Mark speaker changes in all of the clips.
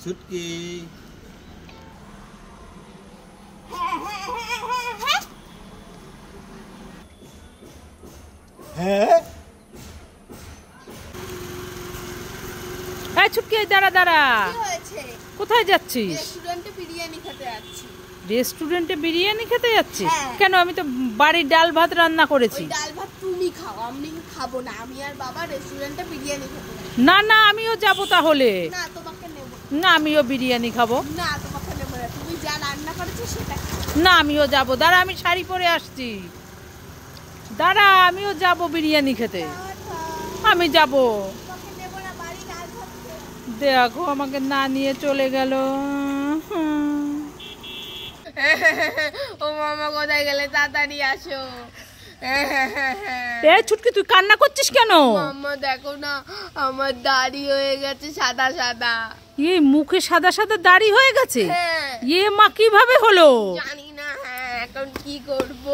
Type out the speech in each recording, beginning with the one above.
Speaker 1: ছুটকি হ্যাঁ
Speaker 2: এই ছুটকি দাঁড়া দাঁড়া।
Speaker 3: কি হয়েছে?
Speaker 2: কোথায় যাচ্ছিস?
Speaker 3: রেস্টুরেন্টে বিরিয়ানি খেতে যাচ্ছি।
Speaker 2: রেস্টুরেন্টে বিরিয়ানি খেতে যাচ্ছিস?
Speaker 3: হ্যাঁ।
Speaker 2: কেন, আমি তো বাড়ির ডাল ভাত রান্না করেছি।
Speaker 3: ওই ডাল ভাত তুমি খাও, আমি খাবো না। আমি আর বাবা রেস্টুরেন্টে বিরিয়ানি খেতে যাচ্ছি।
Speaker 2: না না, আমিও যাব তাহলে।
Speaker 3: না তোমাকে নেব
Speaker 2: না, আমিও বিরিয়ানি খাবো।
Speaker 3: না, তোমাকে নেব না। তুমি যা রান্না করেছো সেটা খাও।
Speaker 2: না, আমিও যাব। দাঁড়া, আমি শাড়ি পরে আসছি। দাঁড়া, আমিও যাব বিরিয়ানি খেতে। আমি যাব।
Speaker 3: তোমাকে নেব না, বাড়ি ডাল ভাত খেয়ে।
Speaker 2: দেখো, আমাকে না নিয়ে চলে গেল।
Speaker 3: ও মামা কোথায় গেলে? তাড়াতাড়ি আসো।
Speaker 2: এই ছুটকি, তুই কান্না করছিস কেন?
Speaker 3: মাম্মা দেখো না, আমার দাড়ি হয়ে গেছে সাদা সাদা।
Speaker 2: এই মুখে সাদা সাদা দাড়ি হয়ে গেছে?
Speaker 3: হ্যাঁ।
Speaker 2: এ মা, কিভাবে হলো?
Speaker 3: জানি না। হ্যাঁ, এখন কি করব?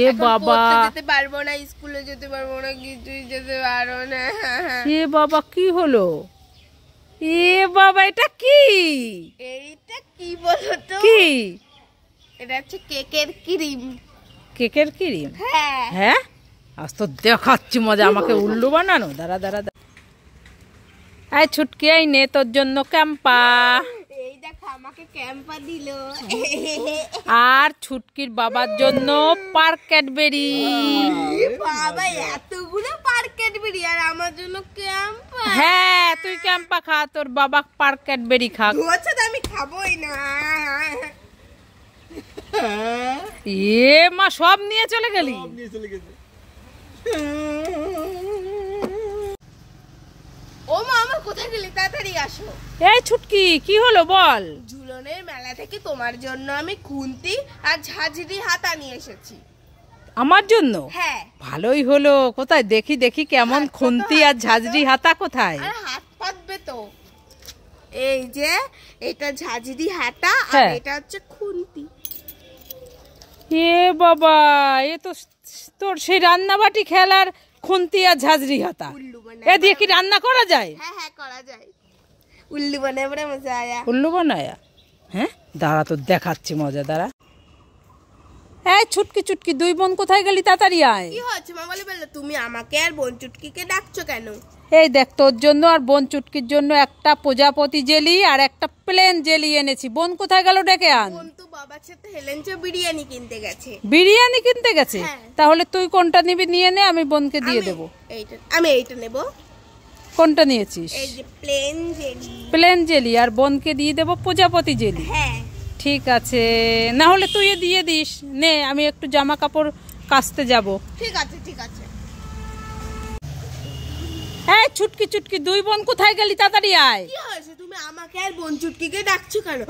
Speaker 2: এ বাবা,
Speaker 3: যেতে পারবো না, স্কুলে যেতে পারবো না, কিছুই যেতে পারবো না।
Speaker 2: এ বাবা, কি হলো? এ বাবা, এটা কি?
Speaker 3: এইটা কি বলো তো?
Speaker 2: কি?
Speaker 3: এটা হচ্ছে কেকের ক্রিম।
Speaker 2: কেকের ক্রিম?
Speaker 3: হ্যাঁ।
Speaker 2: হ্যাঁ, আজ তো দেখাচ্ছি মজা। আমাকে উল্লু বানানো। দাঁড়া দাঁড়া দাঁড়া। এই ছুটকি, এই নে তোর জন্য ক্যাম্পা।
Speaker 3: এই দেখো, আমাকে ক্যাম্পা দিলো।
Speaker 2: আর ছুটকির বাবার জন্য পার্ক ক্যাডবেরি।
Speaker 3: বাবা, এতগুলো পার্কেট বিড়ি, আর আমার জন্য ক্যাম্পা।
Speaker 2: হ্যাঁ, তুই ক্যাম্পা খা, তোর বাবা পার্ক ক্যাডবেরি খাক।
Speaker 3: হচ্ছে তো, আমি খাবোই না।
Speaker 2: এ মা, সব নিয়ে চলে গেলি?
Speaker 1: নিয়ে চলে গেছে।
Speaker 3: ও মা, আমার কোথায় গেলি? তাড়াতাড়ি আসো।
Speaker 2: এই ছুটকি, কি হলো বল?
Speaker 3: ঝুলনের মেলা থেকে তোমার জন্য আমি খুন্তি আর ঝাঁঝরি হাতা নিয়ে এসেছি।
Speaker 2: আমার জন্য?
Speaker 3: হ্যাঁ।
Speaker 2: ভালোই হলো। কোথায় দেখি দেখি, কেমন
Speaker 3: হাত পাতো,
Speaker 2: খুন্তি আর ঝাঁঝরি হাতা কোথায়?
Speaker 3: আর হাত পাতবে তো। এই যে, এটা ঝাঁঝরি হাতা আর
Speaker 2: হ্যাঁ।
Speaker 3: এটা হচ্ছে খুন্তি।
Speaker 2: এ বাবা, এ তো তোর সেই রান্নাবাটি খেলার খুন্তি আর ঝাঁঝরি হাতা।
Speaker 3: উল্লু বানায়।
Speaker 2: এ দিয়ে কি রান্না করা যায়?
Speaker 3: হ্যাঁ হ্যাঁ, করা যায়। উল্লু বানায় বড় মজা আয়া।
Speaker 2: উল্লু বানায়া? হ্যাঁ, দাঁড়া, তো দেখাচ্ছি মজা। দাঁড়া। এই ছুটকি ছুটকি, দুই বোন কোথায় গেলি? তাড়াতাড়ি আয়।
Speaker 3: কি হচ্ছে মা? বলে তুমি আমাকে আর বোন চুটকিকে ডাকছো কেন?
Speaker 2: এই দেখ, তোর জন্য আর বোন চুটকির জন্য একটা প্রজাপতি জেলি আর একটা প্লেন জেলি এনেছি। বোন কোথায় গেল? ডেকে আন।
Speaker 3: বোন তো বাবার সাথে হেলেঞ্চো বিরিয়ানি কিনতে গেছে।
Speaker 2: বিরিয়ানি কিনতে গেছে?
Speaker 3: হ্যাঁ।
Speaker 2: তাহলে তুই কোনটা নিবি নিয়ে নে, আমি বোনকে দিয়ে দেবো।
Speaker 3: আমি এইটা নেব।
Speaker 2: কোনটা নিয়েছিস?
Speaker 3: এই যে প্লেন জেলি।
Speaker 2: প্লেন জেলি, আর বোনকে দিয়ে দেবো প্রজাপতি জেলি।
Speaker 3: হ্যাঁ।
Speaker 2: ঠিক আছে, না হলে তুই দিয়ে দিস। নে, আমি একটু জামা কাপড় কাচতে যাব।
Speaker 3: ঠিক আছে ঠিক আছে।
Speaker 2: এই ছুটকি ছুটকি, দুই বোন কোথায় গেলি? তাড়াতাড়ি আয়।
Speaker 3: কি হয়েছে? তুমি আমাকে আর বোন চুটকিকে ডাকছো কেন?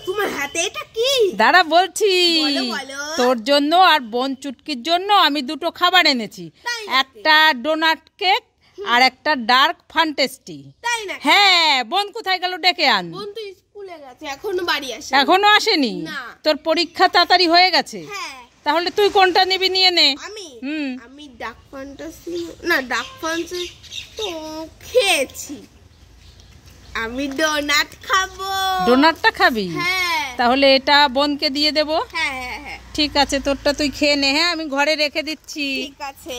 Speaker 3: তোমার হাতে এটা কি?
Speaker 2: দাঁড়া, বলছি।
Speaker 3: বলো, বলো।
Speaker 2: তোর জন্য আর বোন চুটকির জন্য আমি দুটো খাবার এনেছি।
Speaker 3: তাই নাকি?
Speaker 2: একটা ডোনাট কেক আর একটা ডার্ক ফান্টেস্টি।
Speaker 3: তাই না?
Speaker 2: হ্যাঁ, বোন কোথায় গেল? ডেকে আন।
Speaker 3: বোন তো স্কুলে গেছে, এখনো বাড়ি আসে।
Speaker 2: এখনো আসেনি?
Speaker 3: না।
Speaker 2: তোর পরীক্ষা তাড়াতাড়ি হয়ে গেছে?
Speaker 3: হ্যাঁ।
Speaker 2: তাহলে তুই কোনটা নিবি নিয়ে নে।
Speaker 3: আমি
Speaker 2: হুম।
Speaker 3: আমি ডাক ফ্যান্টাসি না, ডাক ফ্যান্টাসি তো খেয়েছি। আমি ডোনাট খাবো।
Speaker 2: ডোনাটটা খাবি?
Speaker 3: হ্যাঁ।
Speaker 2: তাহলে এটা বোনকে দিয়ে দেবো।
Speaker 3: হ্যাঁ হ্যাঁ হ্যাঁ।
Speaker 2: ঠিক আছে, তোরটা তুই খেয়ে নে। হ্যাঁ, আমি ঘরে রেখে দিচ্ছি।
Speaker 3: ঠিক আছে।